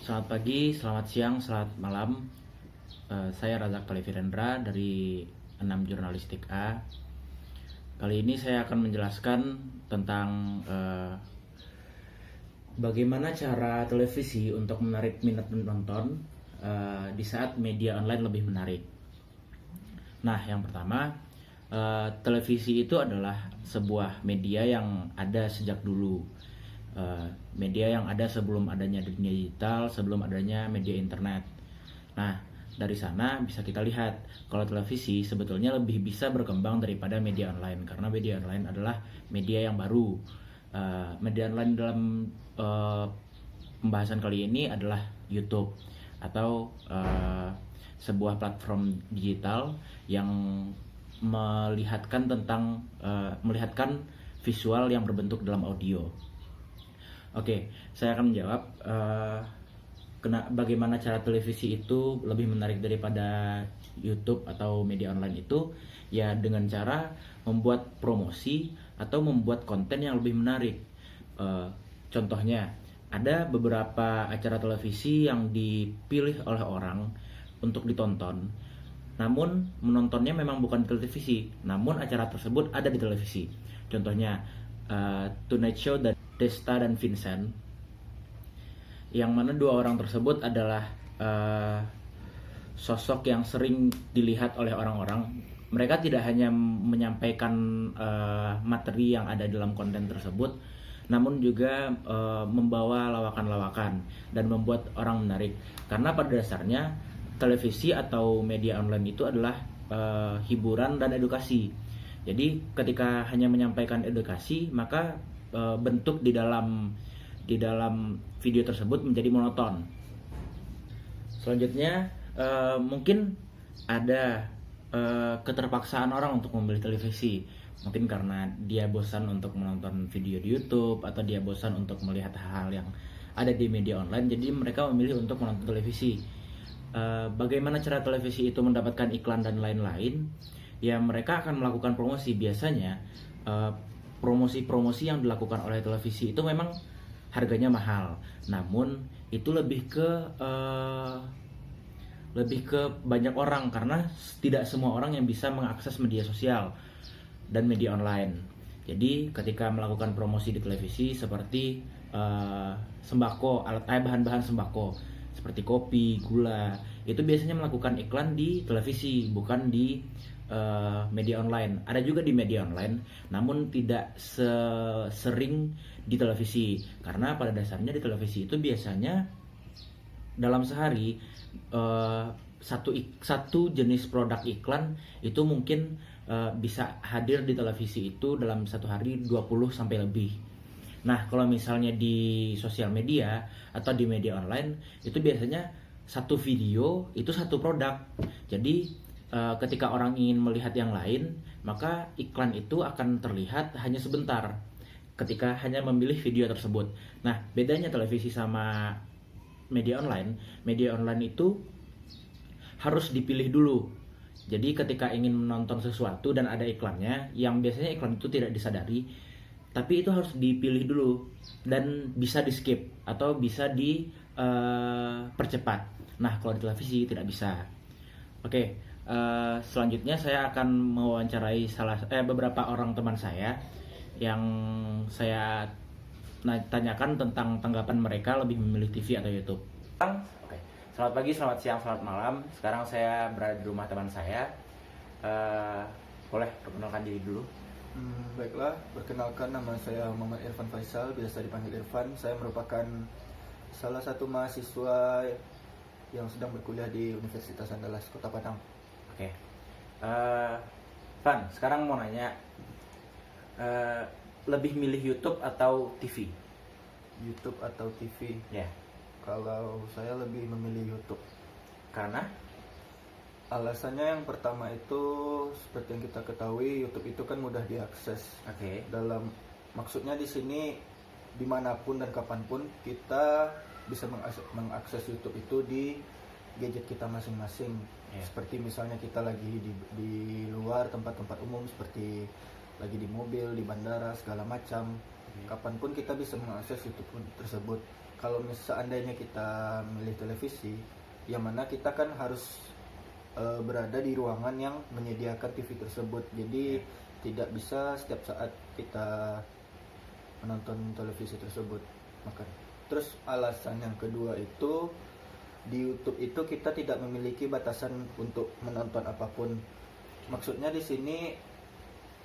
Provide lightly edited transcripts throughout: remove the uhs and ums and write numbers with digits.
Selamat pagi, selamat siang, selamat malam. Saya Razak Talifirendra dari 6 Jurnalistik A. Kali ini saya akan menjelaskan tentang bagaimana cara televisi untuk menarik minat penonton di saat media online lebih menarik. Nah, yang pertama, televisi itu adalah sebuah media yang ada sejak dulu. Media yang ada sebelum adanya dunia digital, sebelum adanya media internet. Nah, dari sana bisa kita lihat kalau televisi sebetulnya lebih bisa berkembang daripada media online, karena media online adalah media yang baru. Media online dalam pembahasan kali ini adalah YouTube atau sebuah platform digital yang melihatkan visual yang berbentuk dalam audio. Oke, saya akan menjawab bagaimana cara televisi itu lebih menarik daripada YouTube atau media online itu, ya dengan cara membuat promosi atau membuat konten yang lebih menarik. Contohnya, ada beberapa acara televisi yang dipilih oleh orang untuk ditonton, namun menontonnya memang bukan di televisi, namun acara tersebut ada di televisi. Contohnya Tonight Show dan Desta dan Vincent, yang mana dua orang tersebut adalah sosok yang sering dilihat oleh orang-orang. Mereka tidak hanya menyampaikan materi yang ada dalam konten tersebut, namun juga membawa lawakan-lawakan dan membuat orang menarik. Karena pada dasarnya televisi atau media online itu adalah hiburan dan edukasi. Jadi ketika hanya menyampaikan edukasi, maka bentuk di dalam video tersebut menjadi monoton. Selanjutnya mungkin ada keterpaksaan orang untuk membeli televisi, mungkin karena dia bosan untuk menonton video di YouTube atau dia bosan untuk melihat hal-hal yang ada di media online, jadi mereka memilih untuk menonton televisi. Bagaimana cara televisi itu mendapatkan iklan dan lain-lain? Ya, mereka akan melakukan promosi. Biasanya promosi-promosi yang dilakukan oleh televisi itu memang harganya mahal, namun itu lebih ke banyak orang, karena tidak semua orang yang bisa mengakses media sosial dan media online. Jadi ketika melakukan promosi di televisi seperti sembako, bahan-bahan sembako seperti kopi, gula, itu biasanya melakukan iklan di televisi, bukan di media online. Ada juga di media online, namun tidak sering di televisi, karena pada dasarnya di televisi itu biasanya dalam sehari satu jenis produk iklan itu mungkin bisa hadir di televisi itu dalam satu hari 20 sampai lebih. Nah, kalau misalnya di sosial media atau di media online itu biasanya satu video itu satu produk. Jadi ketika orang ingin melihat yang lain, maka iklan itu akan terlihat hanya sebentar ketika hanya memilih video tersebut. Nah, bedanya televisi sama media online itu harus dipilih dulu. Jadi ketika ingin menonton sesuatu dan ada iklannya, yang biasanya iklan itu tidak disadari, tapi itu harus dipilih dulu dan bisa di skip atau bisa dipercepat. Nah, kalau di televisi tidak bisa. Oke, selanjutnya saya akan mewawancarai beberapa orang teman saya yang saya tanyakan tentang tanggapan mereka lebih memilih TV atau YouTube. Oke. Selamat pagi, selamat siang, selamat malam. Sekarang saya berada di rumah teman saya. Boleh perkenalkan diri dulu? Baiklah, perkenalkan, nama saya Muhammad Irfan Faisal, biasa dipanggil Irfan. Saya merupakan salah satu mahasiswa yang sedang berkuliah di Universitas Andalas, Kota Padang. Oke. Van, sekarang mau nanya, lebih milih YouTube atau TV? YouTube atau TV? Ya. Kalau saya lebih memilih YouTube. Karena? Alasannya yang pertama itu seperti yang kita ketahui, YouTube itu kan mudah diakses. Oke. Maksudnya di sini dimanapun dan kapanpun kita bisa mengakses YouTube itu di gadget kita masing-masing. Seperti misalnya kita lagi di luar tempat-tempat umum, seperti lagi di mobil, di bandara, segala macam. Kapanpun kita bisa mengakses YouTube tersebut. kalau seandainya kita milih televisi, yang mana kita kan harus berada di ruangan yang menyediakan TV tersebut. Jadi tidak bisa setiap saat kita menonton televisi tersebut. Maka terus alasan yang kedua itu, di YouTube itu kita tidak memiliki batasan untuk menonton apapun. Maksudnya di sini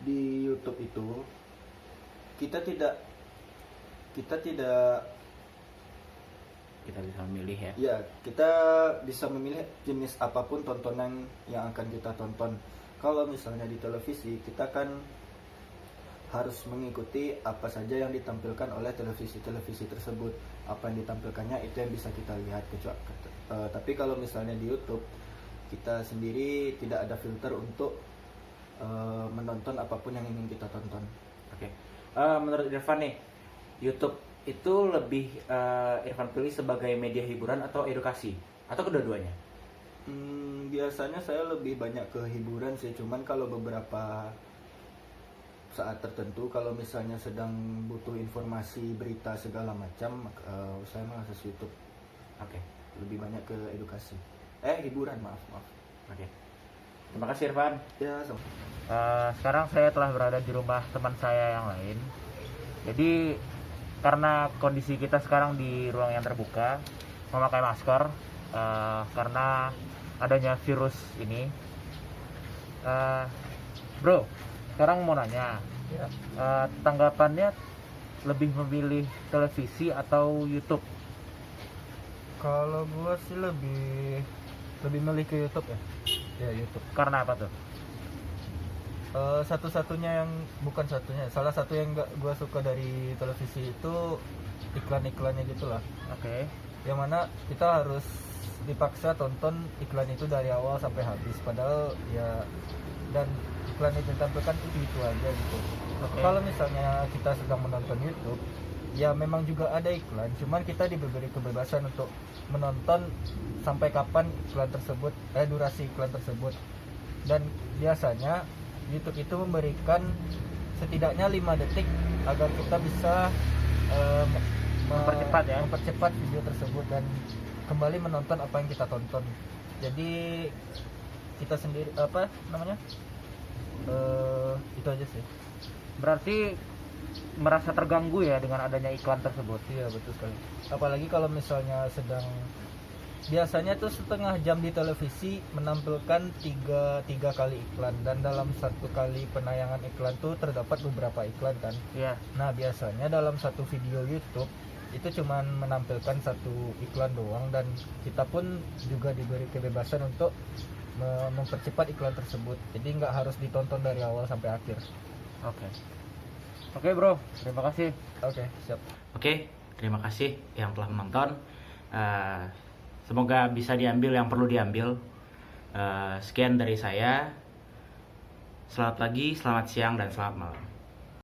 di YouTube itu kita tidak Kita bisa memilih ya. ya, kita bisa memilih jenis apapun tontonan yang akan kita tonton. Kalau misalnya di televisi, kita kan harus mengikuti apa saja yang ditampilkan oleh televisi tersebut. Apa yang ditampilkannya itu yang bisa kita lihat. Tapi kalau misalnya di YouTube, kita sendiri tidak ada filter untuk menonton apapun yang ingin kita tonton. Oke. Menurut Irfan nih, YouTube itu lebih Irfan pilih sebagai media hiburan atau edukasi? Atau kedua-duanya? Biasanya saya lebih banyak ke hiburan sih. Cuman kalau beberapa saat tertentu, kalau misalnya sedang butuh informasi, berita segala macam, saya mengakses YouTube. Oke. Lebih banyak ke edukasi. Hiburan, maaf. Oke. Terima kasih Irfan. Ya, sama. Sekarang saya telah berada di rumah teman saya yang lain. Jadi karena kondisi kita sekarang di ruang yang terbuka, memakai masker karena adanya virus ini. Bro, sekarang mau nanya, tanggapannya lebih memilih televisi atau YouTube? Kalau gua sih lebih milih ke YouTube ya. Ya, YouTube. Karena apa tuh? Salah satu yang gak gue suka dari televisi itu iklan-iklannya gitulah. Oke. Yang mana kita harus dipaksa tonton iklan itu dari awal sampai habis, padahal ya, dan iklan yang ditampilkan itu aja gitu. Kalau misalnya kita sedang menonton YouTube, ya memang juga ada iklan, cuman kita diberi kebebasan untuk menonton sampai kapan iklan tersebut, durasi iklan tersebut. Dan biasanya YouTube itu memberikan setidaknya 5 detik agar kita bisa mempercepat video tersebut dan kembali menonton apa yang kita tonton. Jadi kita sendiri itu aja sih. Berarti merasa terganggu ya dengan adanya iklan tersebut? Iya, betul sekali. Apalagi kalau misalnya biasanya tuh setengah jam di televisi menampilkan tiga kali iklan, dan dalam satu kali penayangan iklan tuh terdapat beberapa iklan kan. Iya. Nah, biasanya dalam satu video YouTube itu cuman menampilkan satu iklan doang, dan kita pun juga diberi kebebasan untuk mempercepat iklan tersebut. Jadi nggak harus ditonton dari awal sampai akhir. Oke bro, terima kasih. Oke, siap. Oke, terima kasih yang telah menonton. Semoga bisa diambil yang perlu diambil. Sekian dari saya. Selamat pagi, selamat siang, dan selamat malam.